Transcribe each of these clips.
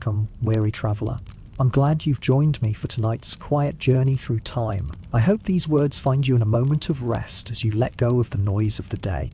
welcome, weary traveller. I'm glad you've joined me for tonight's quiet journey through time. I hope these words find you in a moment of rest as you let go of the noise of the day.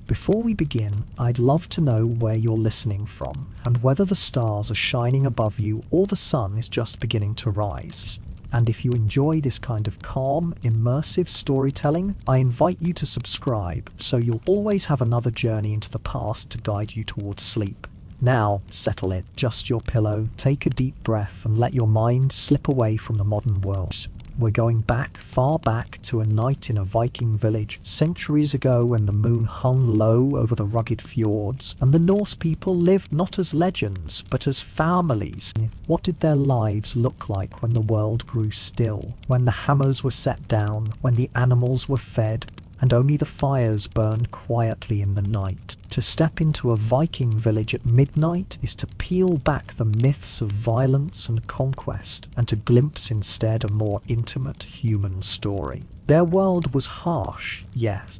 Before we begin, I'd love to know where you're listening from, and whether the stars are shining above you or the sun is just beginning to rise. And if you enjoy this kind of calm, immersive storytelling, I invite you to subscribe so you'll always have another journey into the past to guide you towards sleep. Now, settle in, adjust your pillow, take a deep breath and let your mind slip away from the modern world. We're going back, far back, to a night in a Viking village, centuries ago when the moon hung low over the rugged fjords, and the Norse people lived not as legends, but as families. What did their lives look like when the world grew still, when the hammers were set down, when the animals were fed, and only the fires burned quietly in the night? To step into a Viking village at midnight is to peel back the myths of violence and conquest, and to glimpse instead a more intimate human story. Their world was harsh, yes.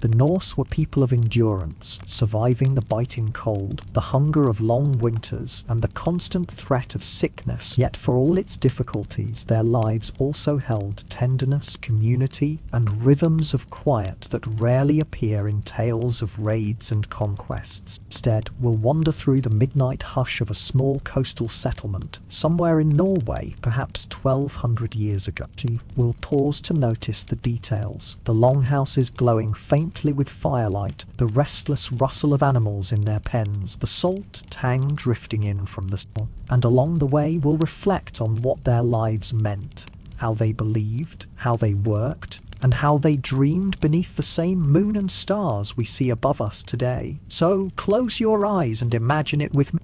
The Norse were people of endurance, surviving the biting cold, the hunger of long winters, and the constant threat of sickness. Yet for all its difficulties, their lives also held tenderness, community, and rhythms of quiet that rarely appear in tales of raids and conquests. Instead, we'll wander through the midnight hush of a small coastal settlement, somewhere in Norway, perhaps 1200 years ago. We'll pause to notice the details, the longhouses glowing faintly with firelight, the restless rustle of animals in their pens, the salt tang drifting in from the sea. And along the way we'll reflect on what their lives meant, how they believed, how they worked, and how they dreamed beneath the same moon and stars we see above us today. So close your eyes and imagine it with me.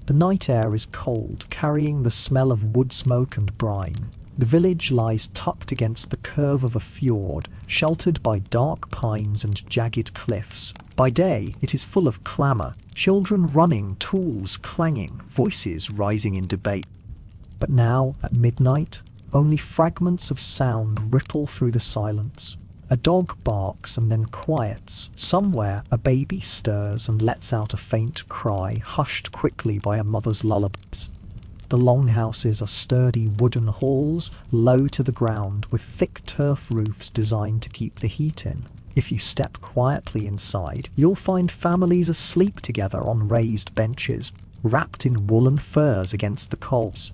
The night air is cold, carrying the smell of wood smoke and brine. The village lies tucked against the curve of a fjord, sheltered by dark pines and jagged cliffs. By day, it is full of clamour, children running, tools clanging, voices rising in debate. But now, at midnight, only fragments of sound ripple through the silence. A dog barks and then quiets. Somewhere, a baby stirs and lets out a faint cry, hushed quickly by a mother's lullabies. The longhouses are sturdy wooden halls, low to the ground, with thick turf roofs designed to keep the heat in. If you step quietly inside, you'll find families asleep together on raised benches, wrapped in woolen furs against the coals.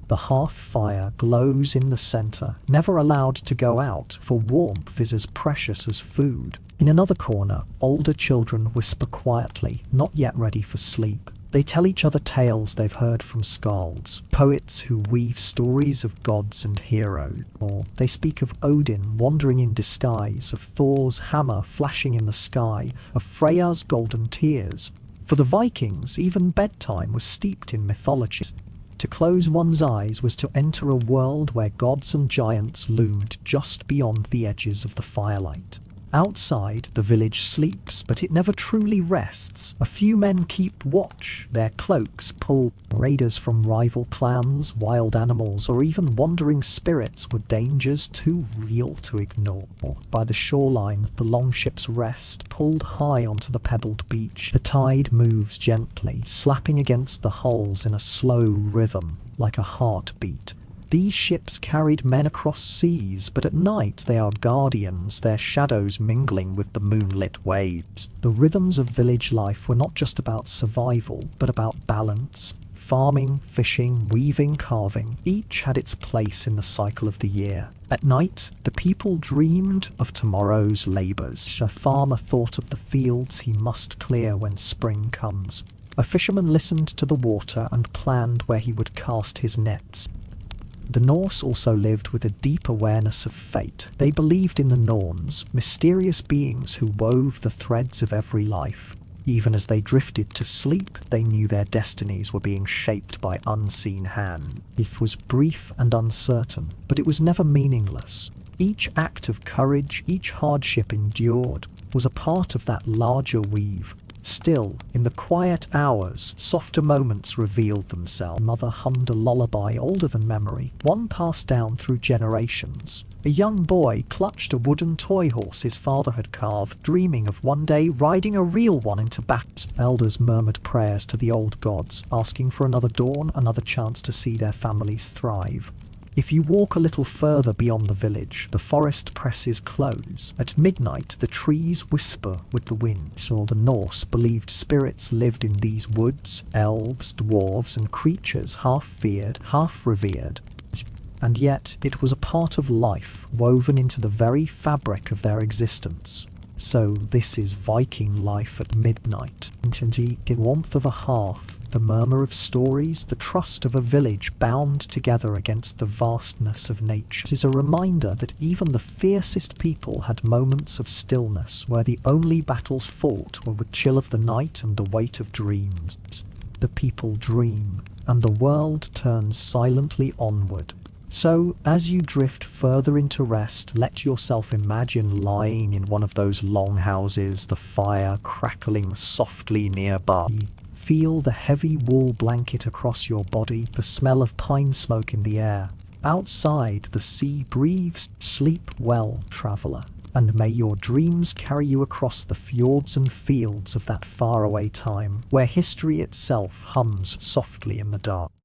The hearth fire glows in the centre, never allowed to go out, for warmth is as precious as food. In another corner, older children whisper quietly, not yet ready for sleep. They tell each other tales they've heard from skalds, poets who weave stories of gods and heroes. Or they speak of Odin wandering in disguise, of Thor's hammer flashing in the sky, of Freya's golden tears. For the Vikings, even bedtime was steeped in mythology. To close one's eyes was to enter a world where gods and giants loomed just beyond the edges of the firelight. Outside, the village sleeps, but it never truly rests. A few men keep watch, their cloaks pull. Raiders from rival clans, wild animals, or even wandering spirits were dangers too real to ignore. By the shoreline, the longships rest, pulled high onto the pebbled beach. The tide moves gently, slapping against the hulls in a slow rhythm, like a heartbeat. These ships carried men across seas, but at night they are guardians, their shadows mingling with the moonlit waves. The rhythms of village life were not just about survival, but about balance. Farming, fishing, weaving, carving, each had its place in the cycle of the year. At night, the people dreamed of tomorrow's labours. A farmer thought of the fields he must clear when spring comes. A fisherman listened to the water and planned where he would cast his nets. The Norse also lived with a deep awareness of fate. They believed in the Norns, mysterious beings who wove the threads of every life. Even as they drifted to sleep, they knew their destinies were being shaped by unseen hands. Life was brief and uncertain, but it was never meaningless. Each act of courage, each hardship endured, was a part of that larger weave. Still, in the quiet hours, softer moments revealed themselves. Mother hummed a lullaby older than memory, one passed down through generations. A young boy clutched a wooden toy horse his father had carved, dreaming of one day riding a real one into battle. Elders murmured prayers to the old gods, asking for another dawn, another chance to see their families thrive. If you walk a little further beyond the village, the forest presses close. At midnight, the trees whisper with the wind. So the Norse believed spirits lived in these woods, elves, dwarves, and creatures half feared, half revered. And yet, it was a part of life, woven into the very fabric of their existence. So this is Viking life at midnight. The warmth of a hearth, the murmur of stories, the trust of a village bound together against the vastness of nature. It is a reminder that even the fiercest people had moments of stillness, where the only battles fought were with chill of the night and the weight of dreams. The people dream, and the world turns silently onward. So, as you drift further into rest, let yourself imagine lying in one of those longhouses, the fire crackling softly nearby. Feel the heavy wool blanket across your body, the smell of pine smoke in the air. Outside, the sea breathes. Sleep well, traveller, and may your dreams carry you across the fjords and fields of that faraway time, where history itself hums softly in the dark.